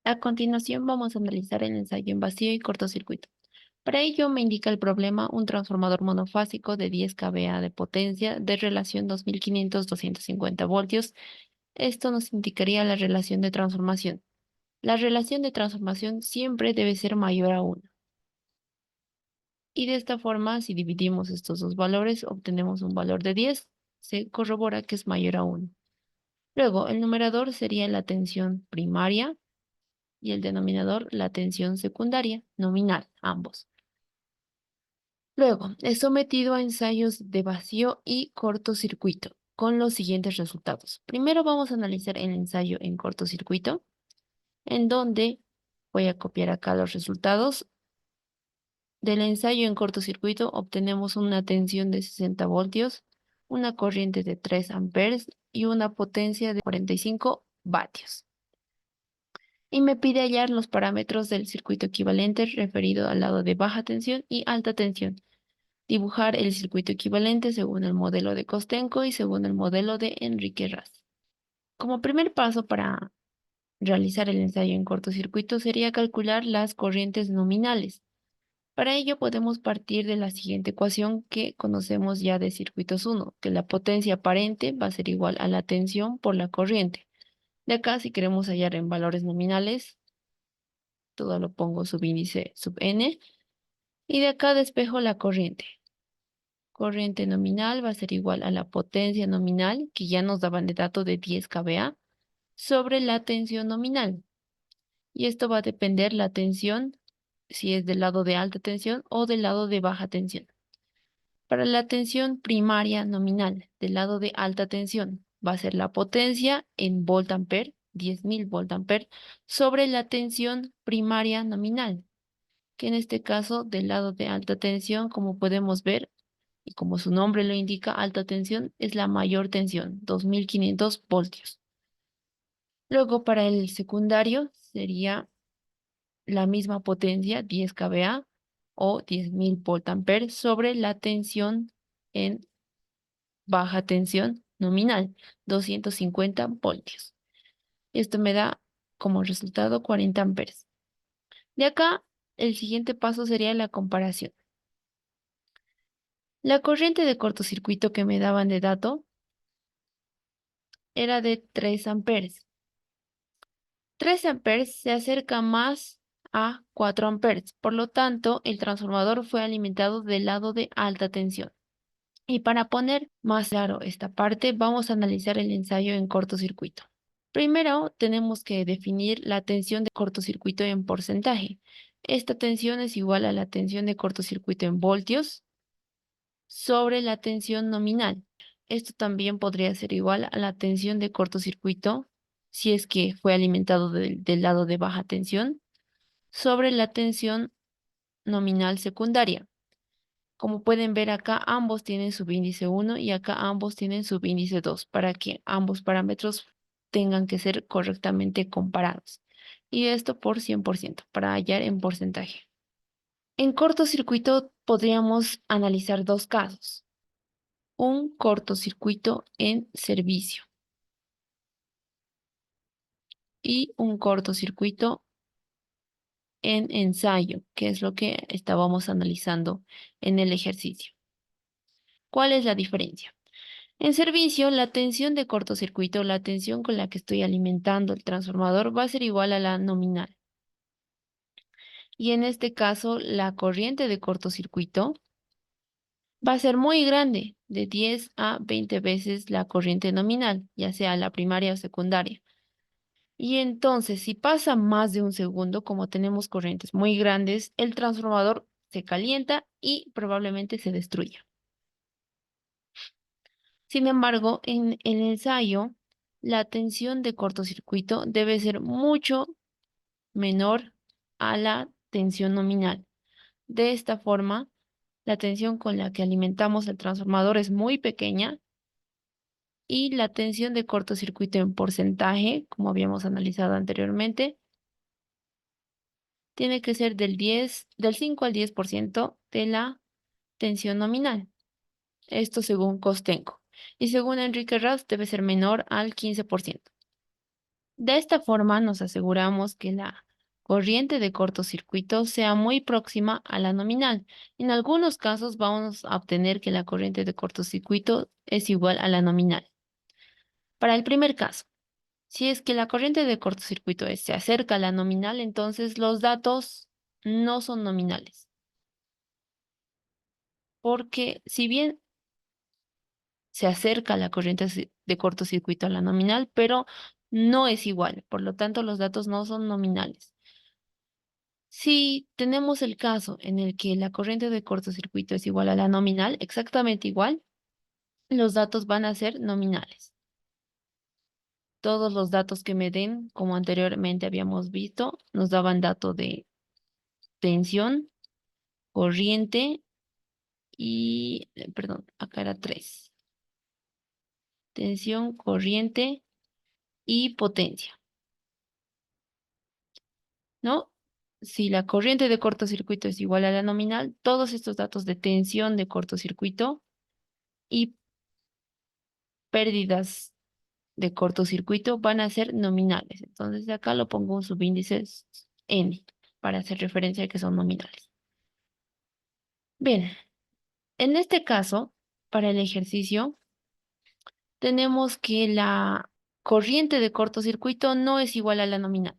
A continuación vamos a analizar el ensayo en vacío y cortocircuito. Para ello me indica el problema un transformador monofásico de 10 kVA de potencia de relación 2500-250 voltios. Esto nos indicaría la relación de transformación. La relación de transformación siempre debe ser mayor a 1. Y de esta forma, si dividimos estos dos valores, obtenemos un valor de 10. Se corrobora que es mayor a 1. Luego, el numerador sería la tensión primaria y el denominador la tensión secundaria, nominal, ambos. Luego, es sometido a ensayos de vacío y cortocircuito con los siguientes resultados. Primero vamos a analizar el ensayo en cortocircuito, en donde voy a copiar acá los resultados. Del ensayo en cortocircuito obtenemos una tensión de 60 voltios, una corriente de 3 amperes y una potencia de 45 vatios. Y me pide hallar los parámetros del circuito equivalente referido al lado de baja tensión y alta tensión. Dibujar el circuito equivalente según el modelo de Kostenko y según el modelo de Enrique Raz. Como primer paso para realizar el ensayo en cortocircuito sería calcular las corrientes nominales. Para ello podemos partir de la siguiente ecuación que conocemos ya de circuitos 1, que la potencia aparente va a ser igual a la tensión por la corriente. De acá, si queremos hallar en valores nominales, todo lo pongo subíndice sub n, y de acá despejo la corriente. Corriente nominal va a ser igual a la potencia nominal, que ya nos daban de dato de 10 kVA, sobre la tensión nominal. Y esto va a depender la tensión, si es del lado de alta tensión o del lado de baja tensión. Para la tensión primaria nominal del lado de alta tensión, va a ser la potencia en volt-ampere, 10.000 volt-ampere, sobre la tensión primaria nominal, que en este caso del lado de alta tensión, como podemos ver, y como su nombre lo indica, alta tensión es la mayor tensión, 2500 voltios. Luego para el secundario sería la misma potencia, 10 kVA o 10.000 voltampere sobre la tensión en baja tensión nominal, 250 voltios. Esto me da como resultado 40 amperes. De acá, el siguiente paso sería la comparación. La corriente de cortocircuito que me daban de dato era de 3 amperes. 3 amperes se acerca más a 4 amperes, por lo tanto, el transformador fue alimentado del lado de alta tensión. Y para poner más claro esta parte, vamos a analizar el ensayo en cortocircuito. Primero, tenemos que definir la tensión de cortocircuito en porcentaje. Esta tensión es igual a la tensión de cortocircuito en voltios sobre la tensión nominal. Esto también podría ser igual a la tensión de cortocircuito, si es que fue alimentado del lado de baja tensión, sobre la tensión nominal secundaria. Como pueden ver acá, ambos tienen subíndice 1 y acá ambos tienen subíndice 2 para que ambos parámetros tengan que ser correctamente comparados. Y esto por 100% para hallar en porcentaje. En cortocircuito podríamos analizar dos casos. Un cortocircuito en servicio y un cortocircuito en ensayo, que es lo que estábamos analizando en el ejercicio. ¿Cuál es la diferencia? En servicio, la tensión de cortocircuito, la tensión con la que estoy alimentando el transformador, va a ser igual a la nominal. Y en este caso, la corriente de cortocircuito va a ser muy grande, de 10 a 20 veces la corriente nominal, ya sea la primaria o secundaria. Y entonces, si pasa más de un segundo, como tenemos corrientes muy grandes, el transformador se calienta y probablemente se destruya. Sin embargo, en el ensayo, la tensión de cortocircuito debe ser mucho menor a la tensión nominal. De esta forma, la tensión con la que alimentamos el transformador es muy pequeña y la tensión de cortocircuito en porcentaje, como habíamos analizado anteriormente, tiene que ser del 5 al 10% de la tensión nominal. Esto según Kostenko. Y según Enrique Raz debe ser menor al 15%. De esta forma nos aseguramos que la corriente de cortocircuito sea muy próxima a la nominal. En algunos casos vamos a obtener que la corriente de cortocircuito es igual a la nominal. Para el primer caso, si es que la corriente de cortocircuito se acerca a la nominal, entonces los datos no son nominales. Porque si bien se acerca la corriente de cortocircuito a la nominal, pero no es igual. Por lo tanto, los datos no son nominales. Si tenemos el caso en el que la corriente de cortocircuito es igual a la nominal, exactamente igual, los datos van a ser nominales. Todos los datos que me den, como anteriormente habíamos visto, nos daban dato de tensión, corriente y, perdón, acá era tres. Tensión, corriente y potencia, ¿no? Si la corriente de cortocircuito es igual a la nominal, todos estos datos de tensión de cortocircuito y pérdidas de cortocircuito van a ser nominales. Entonces, de acá lo pongo un subíndice n para hacer referencia a que son nominales. Bien, en este caso, para el ejercicio, tenemos que la corriente de cortocircuito no es igual a la nominal,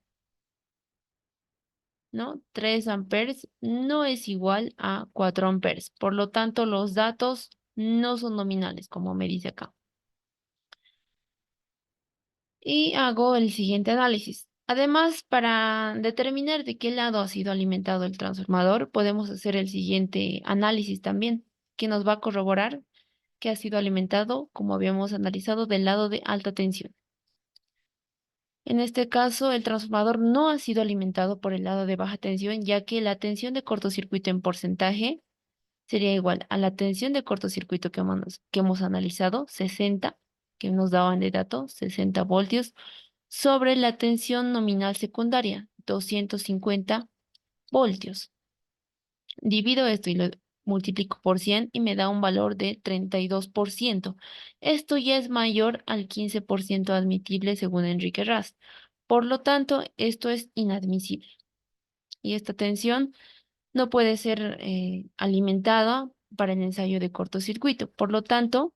¿no? 3 amperes no es igual a 4 amperes. Por lo tanto, los datos no son nominales, como me dice acá. Y hago el siguiente análisis. Además, para determinar de qué lado ha sido alimentado el transformador, podemos hacer el siguiente análisis también, que nos va a corroborar que ha sido alimentado, como habíamos analizado, del lado de alta tensión. En este caso, el transformador no ha sido alimentado por el lado de baja tensión, ya que la tensión de cortocircuito en porcentaje sería igual a la tensión de cortocircuito que hemos analizado, 60, que nos daban de dato, 60 voltios, sobre la tensión nominal secundaria, 250 voltios. Divido esto y lo multiplico por 100 y me da un valor de 32%. Esto ya es mayor al 15% admitible según Enrique Ras. Por lo tanto, esto es inadmisible. Y esta tensión no puede ser alimentada para el ensayo de cortocircuito. Por lo tanto,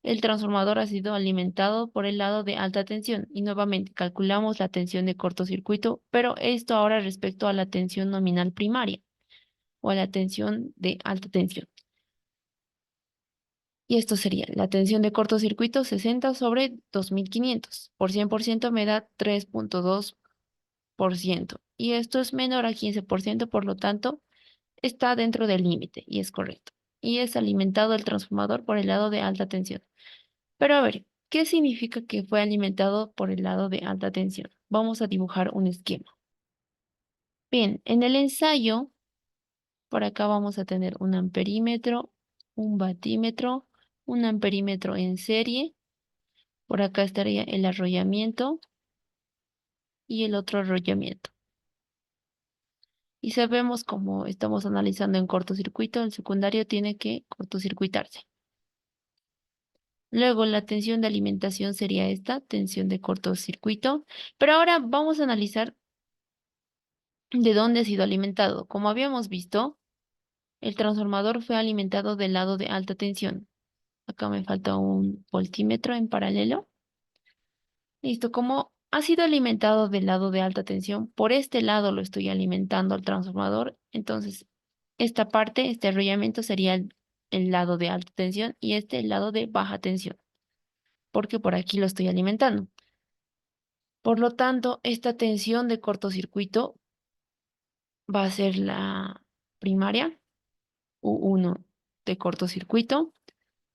el transformador ha sido alimentado por el lado de alta tensión y nuevamente calculamos la tensión de cortocircuito, pero esto ahora respecto a la tensión nominal primaria o a la tensión de alta tensión. Y esto sería la tensión de cortocircuito 60 sobre 2500. Por 100% me da 3,2%. Y esto es menor al 15%, por lo tanto, está dentro del límite y es correcto. Y es alimentado el transformador por el lado de alta tensión. Pero a ver, ¿qué significa que fue alimentado por el lado de alta tensión? Vamos a dibujar un esquema. Bien, en el ensayo, por acá vamos a tener un amperímetro, un batímetro, un amperímetro en serie. Por acá estaría el arrollamiento y el otro arrollamiento. Y sabemos, como estamos analizando en cortocircuito, el secundario tiene que cortocircuitarse. Luego la tensión de alimentación sería esta, tensión de cortocircuito. Pero ahora vamos a analizar de dónde ha sido alimentado. Como habíamos visto, el transformador fue alimentado del lado de alta tensión. Acá me falta un voltímetro en paralelo. Listo, como ha sido alimentado del lado de alta tensión, por este lado lo estoy alimentando al transformador. Entonces, esta parte, este arrollamiento sería el lado de alta tensión y este el lado de baja tensión, porque por aquí lo estoy alimentando. Por lo tanto, esta tensión de cortocircuito va a ser la primaria, U1 de cortocircuito.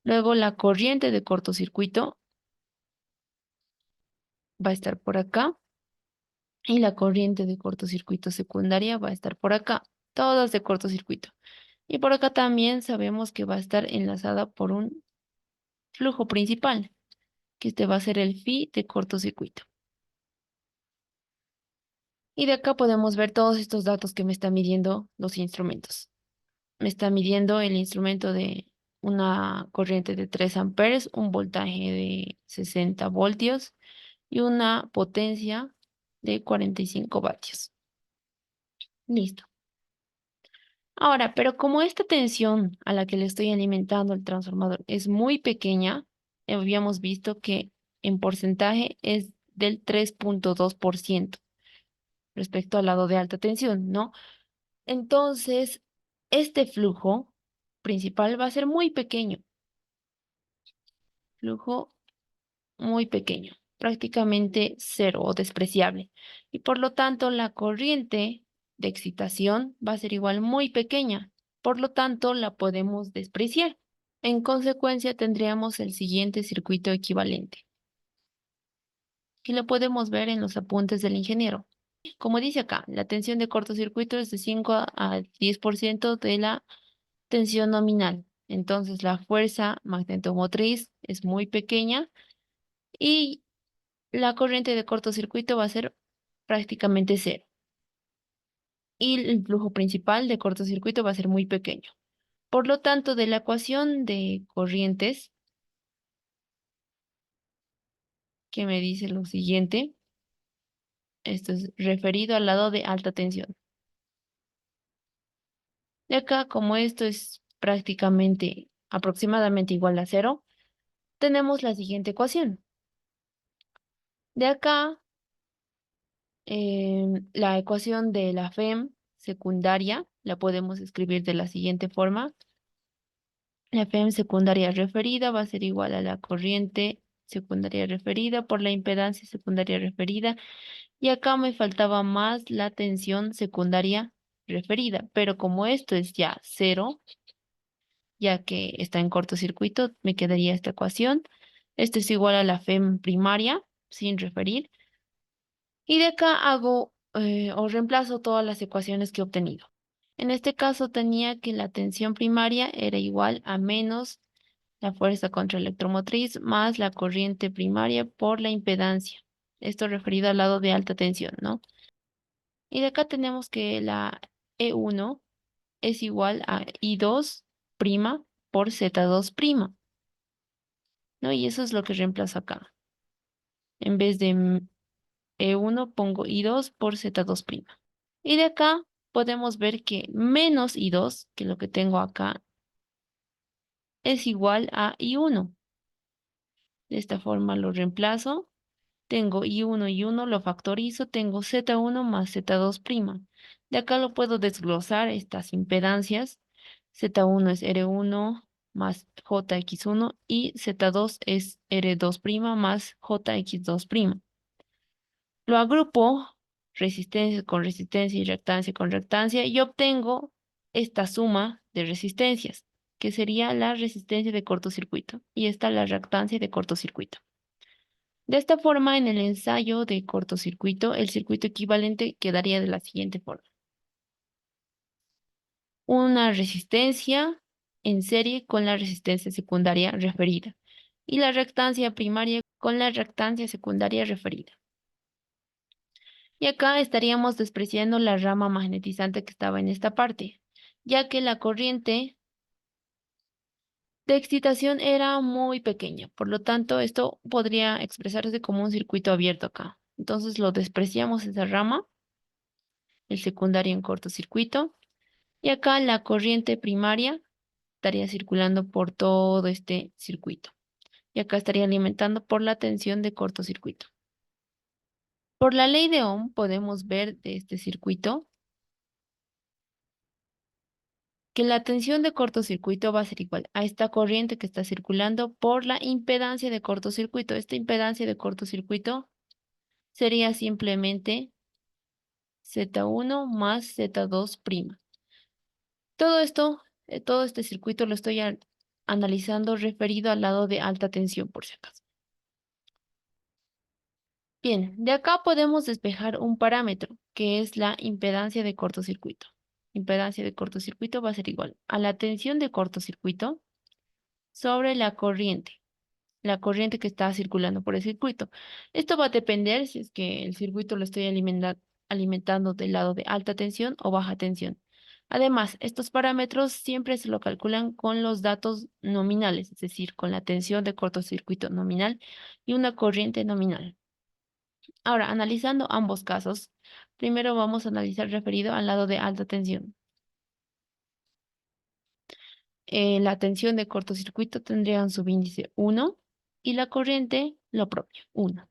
Luego la corriente de cortocircuito va a estar por acá y la corriente de cortocircuito secundaria va a estar por acá, todas de cortocircuito. Y por acá también sabemos que va a estar enlazada por un flujo principal, que este va a ser el phi de cortocircuito. Y de acá podemos ver todos estos datos que me están midiendo los instrumentos. Me está midiendo el instrumento de una corriente de 3 amperes, un voltaje de 60 voltios y una potencia de 45 vatios. Listo. Ahora, pero como esta tensión a la que le estoy alimentando el transformador es muy pequeña, habíamos visto que en porcentaje es del 3,2% respecto al lado de alta tensión, ¿no? Entonces, este flujo principal va a ser muy pequeño, flujo muy pequeño, prácticamente cero o despreciable. Y por lo tanto, la corriente de excitación va a ser igual muy pequeña. Por lo tanto, la podemos despreciar. En consecuencia, tendríamos el siguiente circuito equivalente, que lo podemos ver en los apuntes del ingeniero. Como dice acá, la tensión de cortocircuito es de 5 a 10% de la tensión nominal. Entonces, la fuerza magnetomotriz es muy pequeña y la corriente de cortocircuito va a ser prácticamente cero. Y el flujo principal de cortocircuito va a ser muy pequeño. Por lo tanto, de la ecuación de corrientes, que me dice lo siguiente, esto es referido al lado de alta tensión. De acá, como esto es prácticamente aproximadamente igual a cero, tenemos la siguiente ecuación. De acá, la ecuación de la FEM secundaria la podemos escribir de la siguiente forma. La FEM secundaria referida va a ser igual a la corriente secundaria referida por la impedancia secundaria referida. Y acá me faltaba más la tensión secundaria referida. Pero como esto es ya cero, ya que está en cortocircuito, me quedaría esta ecuación. Esto es igual a la FEM primaria, sin referir. Y de acá hago o reemplazo todas las ecuaciones que he obtenido. En este caso tenía que la tensión primaria era igual a menos la fuerza contra electromotriz más la corriente primaria por la impedancia. Esto referido al lado de alta tensión, ¿no? Y de acá tenemos que la E1 es igual a I2' por Z2', ¿no? Y eso es lo que reemplazo acá. En vez de E1 pongo I2 por Z2'. Y de acá podemos ver que menos I2, que lo que tengo acá, es igual a I1. De esta forma lo reemplazo. Tengo I1 y 1, lo factorizo, tengo Z1 más Z2'. De acá lo puedo desglosar estas impedancias. Z1 es R1 más JX1 y Z2 es R2' más JX2'. Lo agrupo resistencia con resistencia y reactancia con reactancia y obtengo esta suma de resistencias, que sería la resistencia de cortocircuito y esta la reactancia de cortocircuito. De esta forma, en el ensayo de cortocircuito, el circuito equivalente quedaría de la siguiente forma. Una resistencia en serie con la resistencia secundaria referida y la reactancia primaria con la reactancia secundaria referida. Y acá estaríamos despreciando la rama magnetizante que estaba en esta parte, ya que la corriente de excitación era muy pequeña. Por lo tanto, esto podría expresarse como un circuito abierto acá. Entonces lo despreciamos esa rama, el secundario en cortocircuito. Y acá la corriente primaria estaría circulando por todo este circuito. Y acá estaría alimentando por la tensión de cortocircuito. Por la ley de Ohm podemos ver de este circuito que la tensión de cortocircuito va a ser igual a esta corriente que está circulando por la impedancia de cortocircuito. Esta impedancia de cortocircuito sería simplemente Z1 más Z2'. Todo esto, todo este circuito lo estoy analizando referido al lado de alta tensión, por si acaso. Bien, de acá podemos despejar un parámetro, que es la impedancia de cortocircuito. Impedancia de cortocircuito va a ser igual a la tensión de cortocircuito sobre la corriente que está circulando por el circuito. Esto va a depender si es que el circuito lo estoy alimentando del lado de alta tensión o baja tensión. Además, estos parámetros siempre se lo calculan con los datos nominales, es decir, con la tensión de cortocircuito nominal y una corriente nominal. Ahora, analizando ambos casos, primero vamos a analizar referido al lado de alta tensión. La tensión de cortocircuito tendría un subíndice 1 y la corriente lo propio, 1.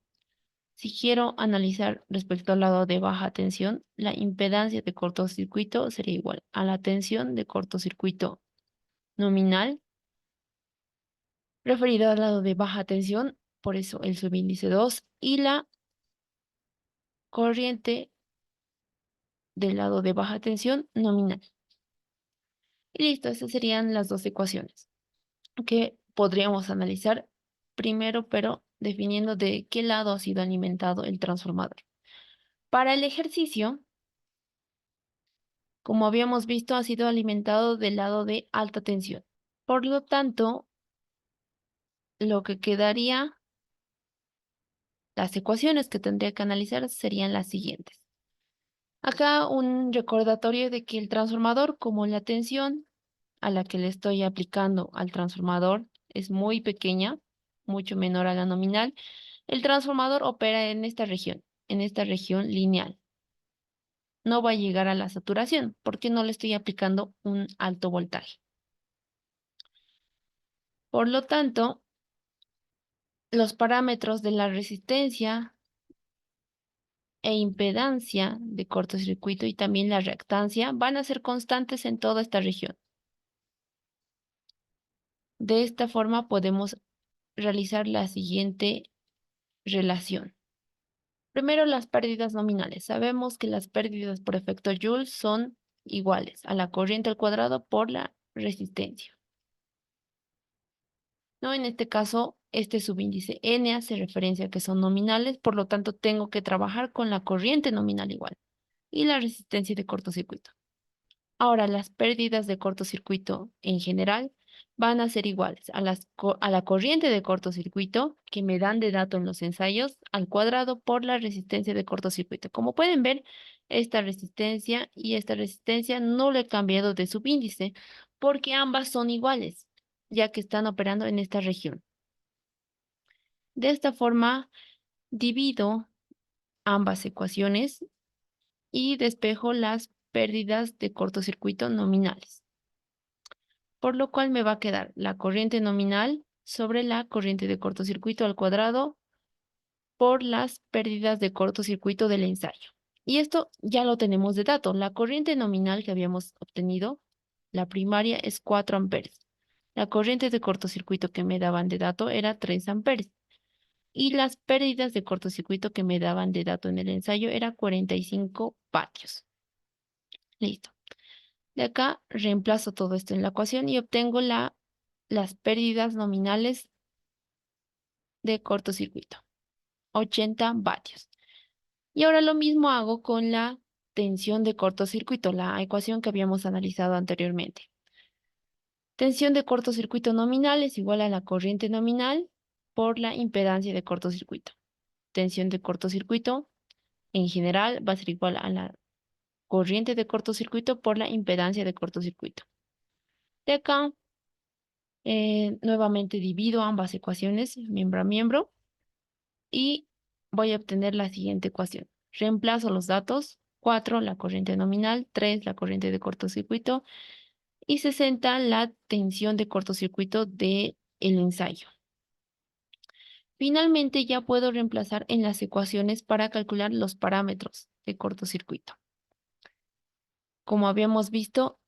Si quiero analizar respecto al lado de baja tensión, la impedancia de cortocircuito sería igual a la tensión de cortocircuito nominal referido al lado de baja tensión, por eso el subíndice 2, y la corriente del lado de baja tensión nominal. Y listo, esas serían las dos ecuaciones que podríamos analizar primero, pero definiendo de qué lado ha sido alimentado el transformador. Para el ejercicio, como habíamos visto, ha sido alimentado del lado de alta tensión. Por lo tanto, lo que quedaría, las ecuaciones que tendría que analizar serían las siguientes. Acá un recordatorio de que el transformador, como la tensión a la que le estoy aplicando al transformador es muy pequeña, mucho menor a la nominal, el transformador opera en esta región lineal. No va a llegar a la saturación porque no le estoy aplicando un alto voltaje. Por lo tanto, los parámetros de la resistencia e impedancia de cortocircuito y también la reactancia van a ser constantes en toda esta región. De esta forma podemos realizar la siguiente relación. Primero, las pérdidas nominales. Sabemos que las pérdidas por efecto Joule son iguales a la corriente al cuadrado por la resistencia. ¿No? En este caso, este subíndice N hace referencia a que son nominales, por lo tanto tengo que trabajar con la corriente nominal igual y la resistencia de cortocircuito. Ahora, las pérdidas de cortocircuito en general van a ser iguales a la corriente de cortocircuito que me dan de dato en los ensayos al cuadrado por la resistencia de cortocircuito. Como pueden ver, esta resistencia no le he cambiado de subíndice porque ambas son iguales, ya que están operando en esta región. De esta forma, divido ambas ecuaciones y despejo las pérdidas de cortocircuito nominales, por lo cual me va a quedar la corriente nominal sobre la corriente de cortocircuito al cuadrado por las pérdidas de cortocircuito del ensayo. Y esto ya lo tenemos de dato. La corriente nominal que habíamos obtenido, la primaria, es 4 amperes. La corriente de cortocircuito que me daban de dato era 3 amperes. Y las pérdidas de cortocircuito que me daban de dato en el ensayo era 45 vatios. Listo. De acá reemplazo todo esto en la ecuación y obtengo las pérdidas nominales de cortocircuito, 80 vatios. Y ahora lo mismo hago con la tensión de cortocircuito, la ecuación que habíamos analizado anteriormente. Tensión de cortocircuito nominal es igual a la corriente nominal por la impedancia de cortocircuito. Tensión de cortocircuito en general va a ser igual a la corriente de cortocircuito por la impedancia de cortocircuito. De acá nuevamente divido ambas ecuaciones miembro a miembro y voy a obtener la siguiente ecuación. Reemplazo los datos, 4 la corriente nominal, 3 la corriente de cortocircuito y 60 la tensión de cortocircuito del ensayo. Finalmente ya puedo reemplazar en las ecuaciones para calcular los parámetros de cortocircuito. Como habíamos visto,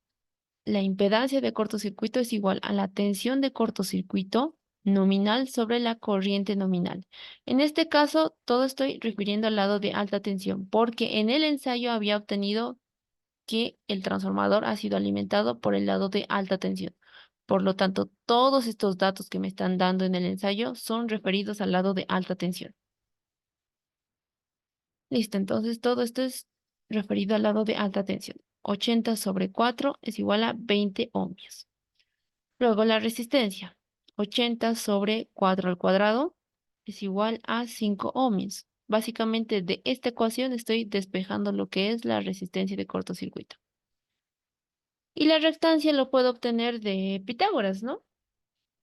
la impedancia de cortocircuito es igual a la tensión de cortocircuito nominal sobre la corriente nominal. En este caso, todo estoy refiriendo al lado de alta tensión, porque en el ensayo había obtenido que el transformador ha sido alimentado por el lado de alta tensión. Por lo tanto, todos estos datos que me están dando en el ensayo son referidos al lado de alta tensión. Listo, entonces todo esto es referido al lado de alta tensión. 80 sobre 4 es igual a 20 ohmios. Luego la resistencia. 80 sobre 4 al cuadrado es igual a 5 ohmios. Básicamente de esta ecuación estoy despejando lo que es la resistencia de cortocircuito. Y la reactancia lo puedo obtener de Pitágoras, ¿no?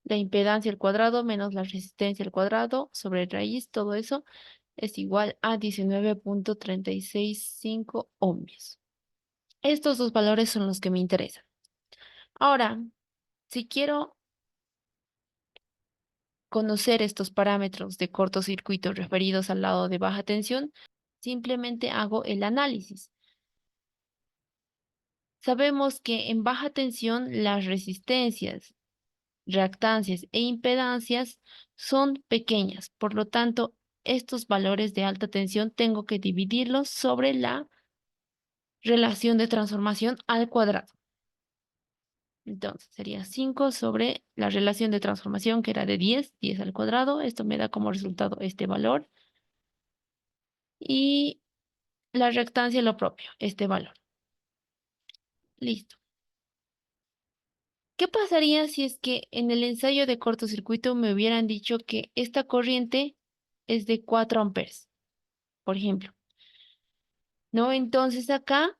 La impedancia al cuadrado menos la resistencia al cuadrado sobre raíz, todo eso. es igual a 19,365 ohmios. Estos dos valores son los que me interesan. Ahora, si quiero conocer estos parámetros de cortocircuito referidos al lado de baja tensión, simplemente hago el análisis. Sabemos que en baja tensión las resistencias, reactancias e impedancias son pequeñas. Por lo tanto, estos valores de alta tensión tengo que dividirlos sobre la relación de transformación al cuadrado. Entonces, sería 5 sobre la relación de transformación, que era de 10 al cuadrado. Esto me da como resultado este valor. Y la reactancia lo propio, este valor. Listo. ¿Qué pasaría si es que en el ensayo de cortocircuito me hubieran dicho que esta corriente es de 4 amperes, por ejemplo? ¿No? Entonces acá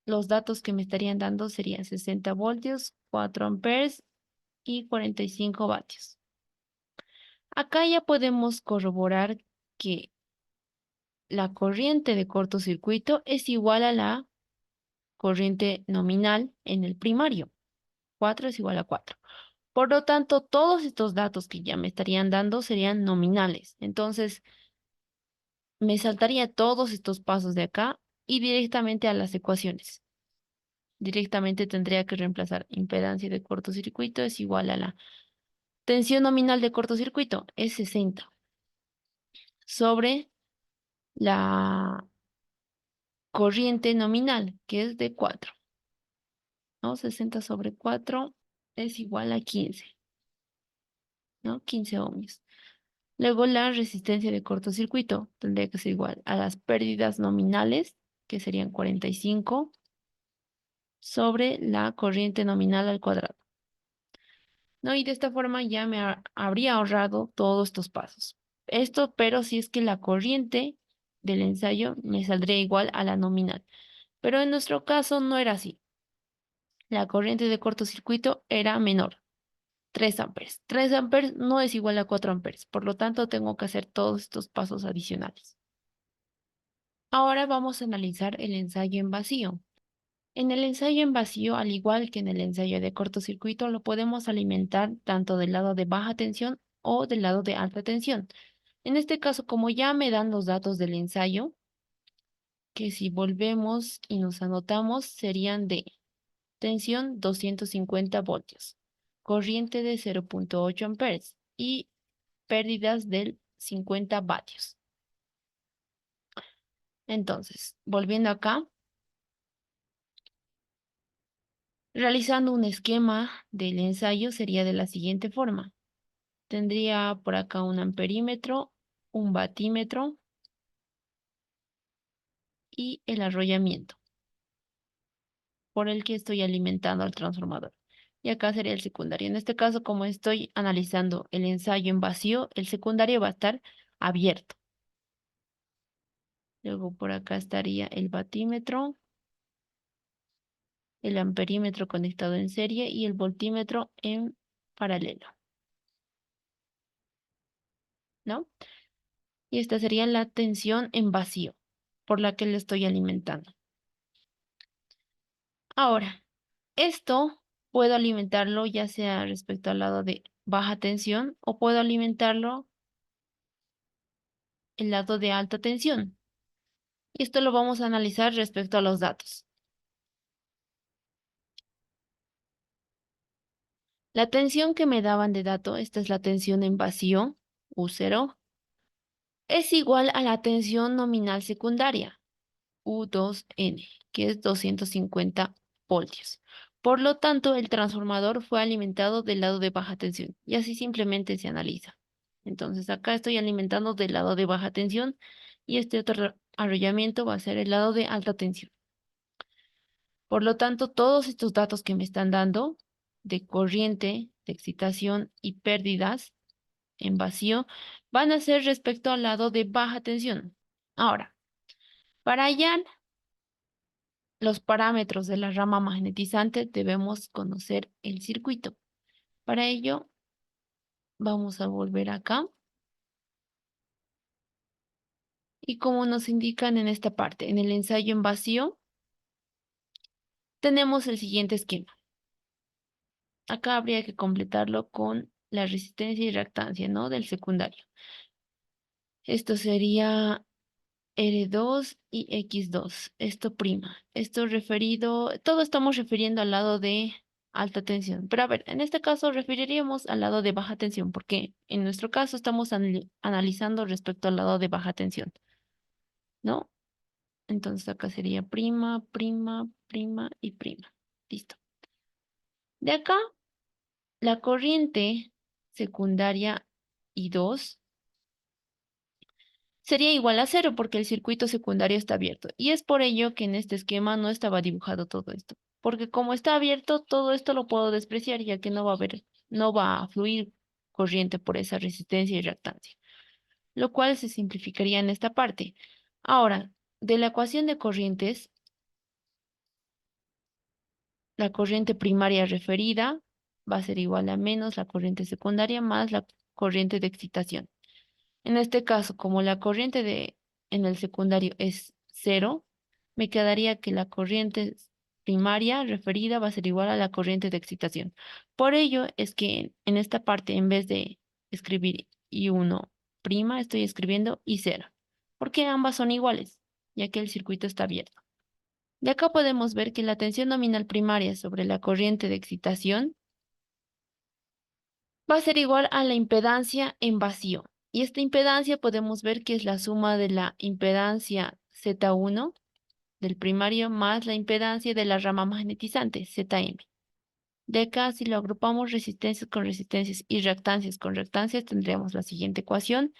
los datos que me estarían dando serían 60 voltios, 4 amperes y 45 vatios. Acá ya podemos corroborar que la corriente de cortocircuito es igual a la corriente nominal en el primario. 4 es igual a 4. Por lo tanto, todos estos datos que ya me estarían dando serían nominales. Entonces, me saltaría todos estos pasos de acá y directamente a las ecuaciones. Directamente tendría que reemplazar impedancia de cortocircuito es igual a la tensión nominal de cortocircuito, es 60, sobre la corriente nominal, que es de 4, ¿no? 60 sobre 4 es igual a 15, ¿no? 15 ohmios. Luego la resistencia de cortocircuito tendría que ser igual a las pérdidas nominales, que serían 45, sobre la corriente nominal al cuadrado, ¿no? Y de esta forma ya me habría ahorrado todos estos pasos. Esto, pero si es que la corriente del ensayo me saldría igual a la nominal. Pero en nuestro caso no era así. La corriente de cortocircuito era menor, 3 amperes. 3 amperes no es igual a 4 amperes, por lo tanto tengo que hacer todos estos pasos adicionales. Ahora vamos a analizar el ensayo en vacío. En el ensayo en vacío, al igual que en el ensayo de cortocircuito, lo podemos alimentar tanto del lado de baja tensión o del lado de alta tensión. En este caso, como ya me dan los datos del ensayo, que si volvemos y nos anotamos, serían de tensión 250 voltios, corriente de 0,8 amperes y pérdidas del 50 vatios. Entonces, volviendo acá, realizando un esquema del ensayo sería de la siguiente forma. Tendría por acá un amperímetro, un batímetro y el arrollamiento por el que estoy alimentando al transformador. Y acá sería el secundario. En este caso, como estoy analizando el ensayo en vacío, el secundario va a estar abierto. Luego por acá estaría el batímetro, el amperímetro conectado en serie y el voltímetro en paralelo, ¿no? Y esta sería la tensión en vacío por la que le estoy alimentando. Ahora, esto puedo alimentarlo ya sea respecto al lado de baja tensión o puedo alimentarlo el lado de alta tensión. Y esto lo vamos a analizar respecto a los datos. La tensión que me daban de dato, esta es la tensión en vacío, U0, es igual a la tensión nominal secundaria, U2N, que es 250 voltios. Por lo tanto, el transformador fue alimentado del lado de baja tensión y así simplemente se analiza. Entonces, acá estoy alimentando del lado de baja tensión y este otro arrollamiento va a ser el lado de alta tensión. Por lo tanto, todos estos datos que me están dando de corriente, de excitación y pérdidas en vacío van a ser respecto al lado de baja tensión. Ahora, para hallar los parámetros de la rama magnetizante debemos conocer el circuito. Para ello, vamos a volver acá Y como nos indican en esta parte, en el ensayo en vacío, tenemos el siguiente esquema. Acá habría que completarlo con la resistencia y reactancia, ¿no? Del secundario. Esto sería R2 y X2. Esto prima. Esto referido, todo estamos refiriendo al lado de alta tensión. Pero a ver, en este caso referiríamos al lado de baja tensión, porque en nuestro caso estamos analizando respecto al lado de baja tensión, ¿no? Entonces acá sería prima, prima, prima y prima. Listo. De acá, la corriente secundaria I2 sería igual a cero porque el circuito secundario está abierto. Y es por ello que en este esquema no estaba dibujado todo esto. Porque como está abierto, todo esto lo puedo despreciar ya que no va a fluir corriente por esa resistencia y reactancia. Lo cual se simplificaría en esta parte. Ahora, de la ecuación de corrientes, la corriente primaria referida va a ser igual a menos la corriente secundaria más la corriente de excitación. En este caso, como la corriente en el secundario es cero, me quedaría que la corriente primaria referida va a ser igual a la corriente de excitación. Por ello es que en esta parte, en vez de escribir I1 prima, estoy escribiendo I0, porque ambas son iguales, ya que el circuito está abierto. De acá podemos ver que la tensión nominal primaria sobre la corriente de excitación va a ser igual a la impedancia en vacío. Y esta impedancia podemos ver que es la suma de la impedancia Z1 del primario más la impedancia de la rama magnetizante, Zm. De acá, si lo agrupamos resistencias con resistencias y reactancias con reactancias, tendríamos la siguiente ecuación.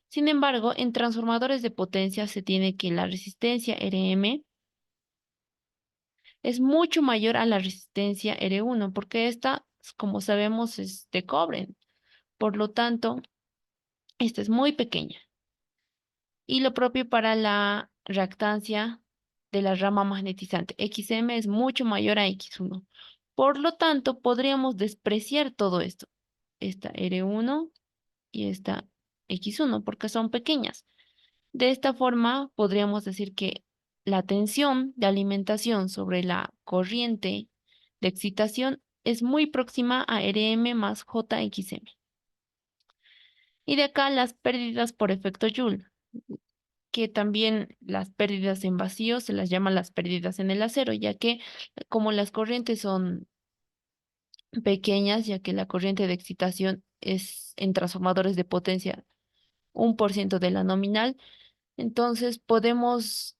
Sin embargo, en transformadores de potencia se tiene que la resistencia Rm es mucho mayor a la resistencia R1, porque esta, como sabemos, es de cobre. Por lo tanto, esta es muy pequeña. Y lo propio para la reactancia de la rama magnetizante. Xm es mucho mayor a X1. Por lo tanto, podríamos despreciar todo esto. Esta R1 y esta X1, porque son pequeñas. De esta forma, podríamos decir que la tensión de alimentación sobre la corriente de excitación es muy próxima a Rm más Jxm. Y de acá las pérdidas por efecto Joule, que también las pérdidas en vacío se las llama las pérdidas en el acero, ya que como las corrientes son pequeñas, ya que la corriente de excitación es en transformadores de potencia 1% de la nominal, entonces podemos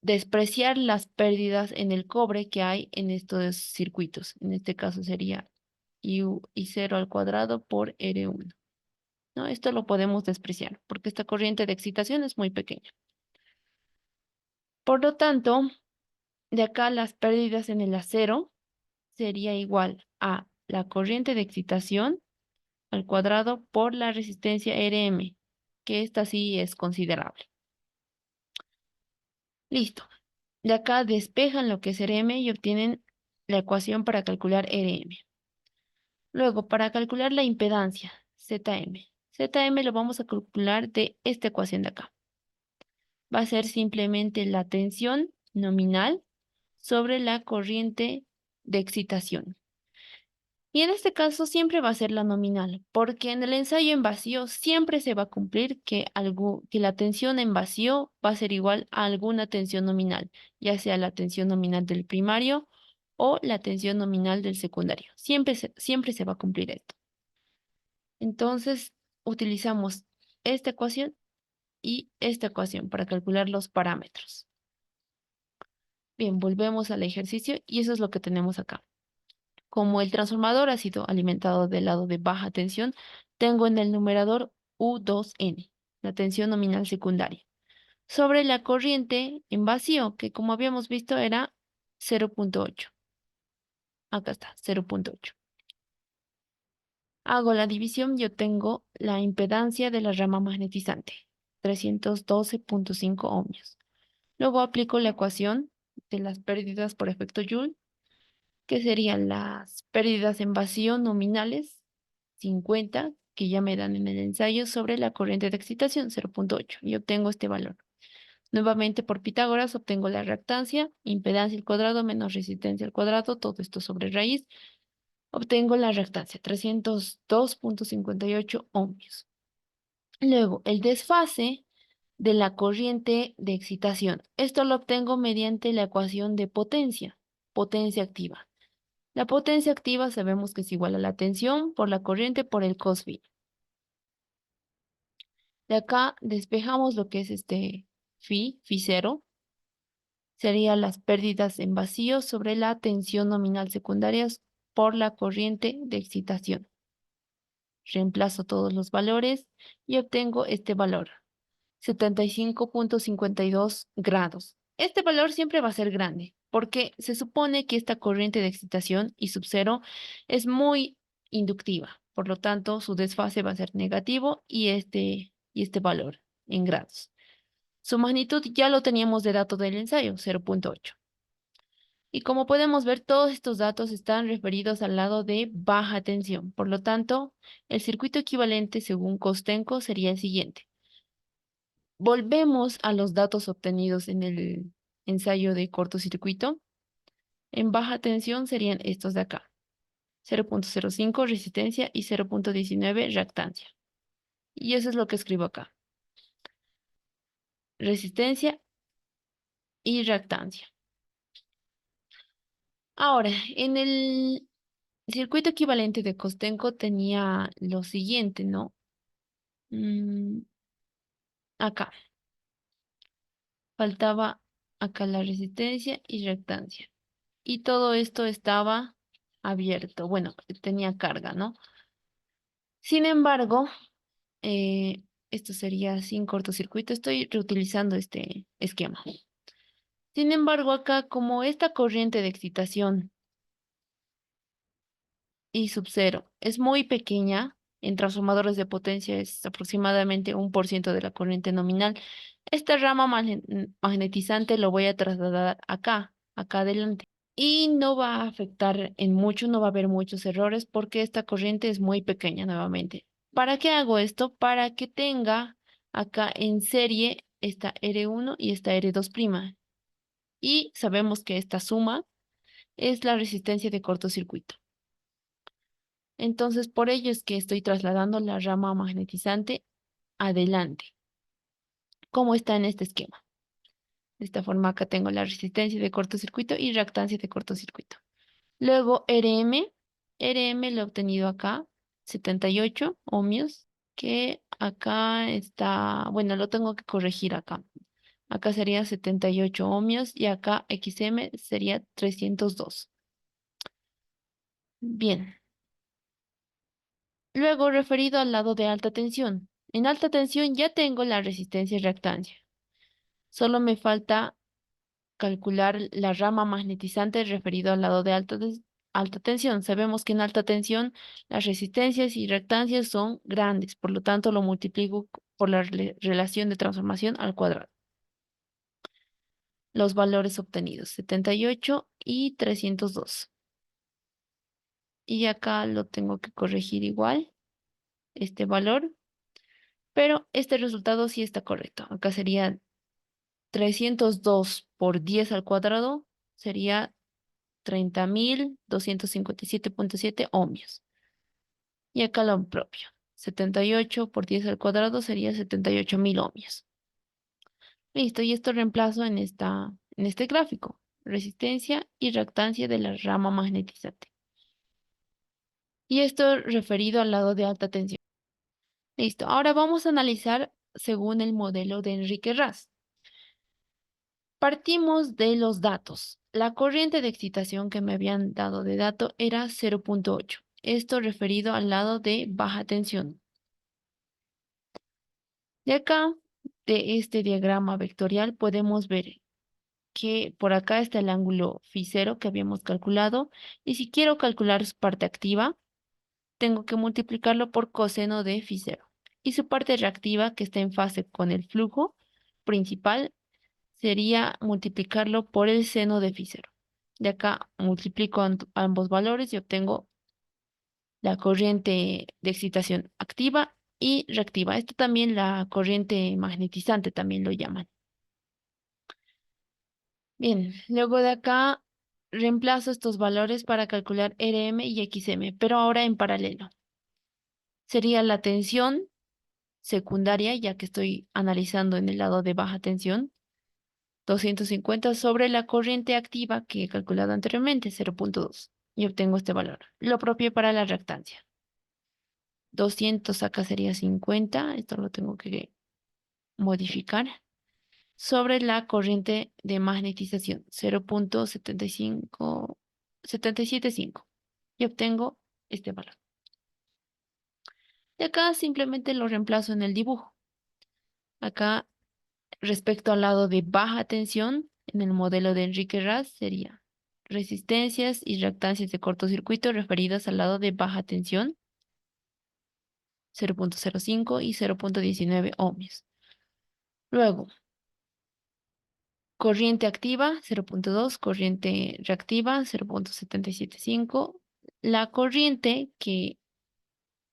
despreciar las pérdidas en el cobre que hay en estos circuitos. En este caso sería I0 al cuadrado por R1. ¿No? Esto lo podemos despreciar porque esta corriente de excitación es muy pequeña. Por lo tanto, de acá las pérdidas en el acero sería igual a la corriente de excitación al cuadrado por la resistencia Rm, que esta sí es considerable. Listo. De acá despejan lo que es Rm y obtienen la ecuación para calcular Rm. Luego, para calcular la impedancia, Zm. Zm lo vamos a calcular de esta ecuación de acá. Va a ser simplemente la tensión nominal sobre la corriente de excitación. Y en este caso siempre va a ser la nominal, porque en el ensayo en vacío siempre se va a cumplir que la tensión en vacío va a ser igual a alguna tensión nominal, ya sea la tensión nominal del primario o la tensión nominal del secundario. Siempre se va a cumplir esto. Entonces, utilizamos esta ecuación y esta ecuación para calcular los parámetros. Bien, volvemos al ejercicio y eso es lo que tenemos acá. Como el transformador ha sido alimentado del lado de baja tensión, tengo en el numerador U2N, la tensión nominal secundaria, sobre la corriente en vacío, que como habíamos visto era 0.8. Acá está, 0.8. Hago la división y obtengo la impedancia de la rama magnetizante, 312.5 ohmios. Luego aplico la ecuación de las pérdidas por efecto Joule, que serían las pérdidas en vacío nominales, 50, que ya me dan en el ensayo sobre la corriente de excitación, 0.8, y obtengo este valor. Nuevamente por Pitágoras obtengo la reactancia, impedancia al cuadrado menos resistencia al cuadrado, todo esto sobre raíz. Obtengo la reactancia, 302.58 ohmios. Luego, el desfase de la corriente de excitación. Esto lo obtengo mediante la ecuación de potencia activa. La potencia activa sabemos que es igual a la tensión por la corriente por el cos phi. De acá despejamos lo que es este phi 0, serían las pérdidas en vacío sobre la tensión nominal secundarias por la corriente de excitación. Reemplazo todos los valores y obtengo este valor, 75.52 grados. Este valor siempre va a ser grande, porque se supone que esta corriente de excitación I sub 0 es muy inductiva. Por lo tanto, su desfase va a ser negativo y este valor en grados. Su magnitud ya lo teníamos de dato del ensayo, 0.8. Y como podemos ver, todos estos datos están referidos al lado de baja tensión. Por lo tanto, el circuito equivalente según Kostenko sería el siguiente. Volvemos a los datos obtenidos en el ensayo de cortocircuito. En baja tensión serían estos de acá. 0.05 resistencia y 0.19 reactancia. Y eso es lo que escribo acá. Resistencia y reactancia. Ahora, en el circuito equivalente de Kostenko tenía lo siguiente, ¿no? Acá. Faltaba acá la resistencia y reactancia. Y todo esto estaba abierto. Bueno, tenía carga, ¿no? Sin embargo, esto sería sin cortocircuito. Estoy reutilizando este esquema. Sin embargo, acá, como esta corriente de excitación I sub 0 es muy pequeña, en transformadores de potencia es aproximadamente 1% de la corriente nominal, esta rama magnetizante lo voy a trasladar acá adelante. Y no va a afectar en mucho, no va a haber muchos errores porque esta corriente es muy pequeña nuevamente. ¿Para qué hago esto? Para que tenga acá en serie esta R1 y esta R2'. Y sabemos que esta suma es la resistencia de cortocircuito. Entonces, por ello es que estoy trasladando la rama magnetizante adelante, como está en este esquema. De esta forma acá tengo la resistencia de cortocircuito y reactancia de cortocircuito. Luego RM lo he obtenido acá, 78 ohmios, que acá está, bueno, lo tengo que corregir acá. Acá sería 78 ohmios y acá XM sería 302. Bien. Luego, referido al lado de alta tensión. En alta tensión ya tengo la resistencia y reactancia. Solo me falta calcular la rama magnetizante referido al lado de alta tensión. Sabemos que en alta tensión las resistencias y reactancias son grandes, por lo tanto lo multiplico por la relación de transformación al cuadrado. Los valores obtenidos, 78 y 302. Y acá lo tengo que corregir igual, este valor, pero este resultado sí está correcto. Acá sería 302 por 10 al cuadrado, sería 30.257.7 ohmios. Y acá lo propio, 78 por 10 al cuadrado sería 78.000 ohmios. Listo, y esto reemplazo en este gráfico, resistencia y reactancia de la rama magnetizante. Y esto referido al lado de alta tensión. Listo, ahora vamos a analizar según el modelo de Enrique Ras. Partimos de los datos. La corriente de excitación que me habían dado de dato era 0.8. Esto referido al lado de baja tensión. De acá, de este diagrama vectorial, podemos ver que por acá está el ángulo φ0 que habíamos calculado. Y si quiero calcular su parte activa, tengo que multiplicarlo por coseno de φ0. Y su parte reactiva, que está en fase con el flujo principal, sería multiplicarlo por el seno de φ0. De acá multiplico ambos valores y obtengo la corriente de excitación activa y reactiva. Esto también la corriente magnetizante también lo llaman. Bien, luego de acá reemplazo estos valores para calcular RM y XM, pero ahora en paralelo. Sería la tensión secundaria, ya que estoy analizando en el lado de baja tensión, 250 sobre la corriente activa que he calculado anteriormente, 0,2, y obtengo este valor. Lo propio para la reactancia. 200 acá sería 50, esto lo tengo que modificar, sobre la corriente de magnetización, 0,75, 775, y obtengo este valor. De acá simplemente lo reemplazo en el dibujo. Acá, respecto al lado de baja tensión, en el modelo de Enrique Raz sería resistencias y reactancias de cortocircuito referidas al lado de baja tensión, 0,05 y 0,19 ohmios. Luego, corriente activa, 0,2, corriente reactiva, 0,775. La corriente que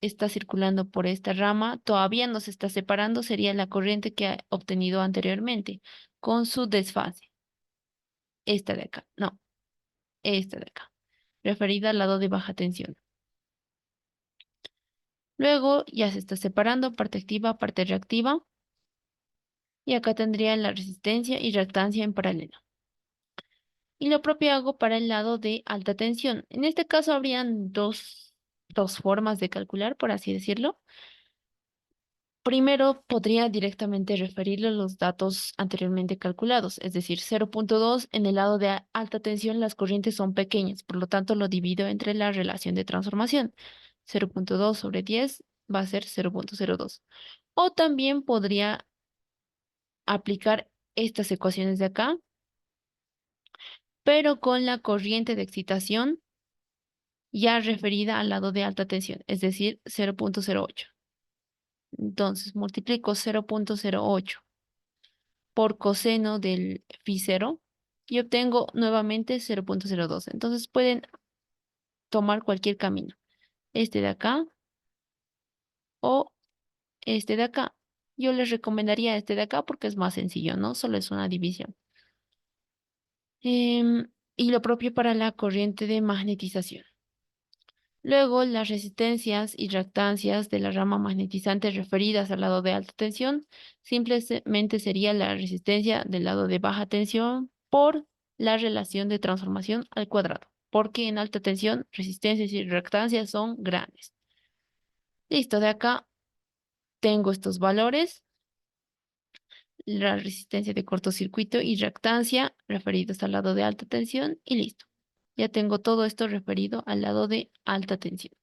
está circulando por esta rama todavía no se está separando, sería la corriente que ha obtenido anteriormente, con su desfase. Esta de acá, no, esta de acá, referida al lado de baja tensión. Luego ya se está separando parte activa, parte reactiva. Y acá tendría la resistencia y reactancia en paralelo. Y lo propio hago para el lado de alta tensión. En este caso habrían dos formas de calcular, por así decirlo. Primero, podría directamente referirle a los datos anteriormente calculados, es decir, 0,2 en el lado de alta tensión las corrientes son pequeñas, por lo tanto lo divido entre la relación de transformación. 0,2 sobre 10 va a ser 0,02. O también podría aplicar estas ecuaciones de acá, pero con la corriente de excitación ya referida al lado de alta tensión, es decir, 0,08. Entonces, multiplico 0,08 por coseno del phi 0 y obtengo nuevamente 0,02. Entonces, pueden tomar cualquier camino, este de acá o este de acá. Yo les recomendaría este de acá porque es más sencillo, ¿no? Solo es una división. Y lo propio para la corriente de magnetización. Luego, las resistencias y reactancias de la rama magnetizante referidas al lado de alta tensión simplemente sería la resistencia del lado de baja tensión por la relación de transformación al cuadrado, porque en alta tensión resistencias y reactancias son grandes. Listo, de acá tengo estos valores, la resistencia de cortocircuito y reactancia referidos al lado de alta tensión y listo. Ya tengo todo esto referido al lado de alta tensión.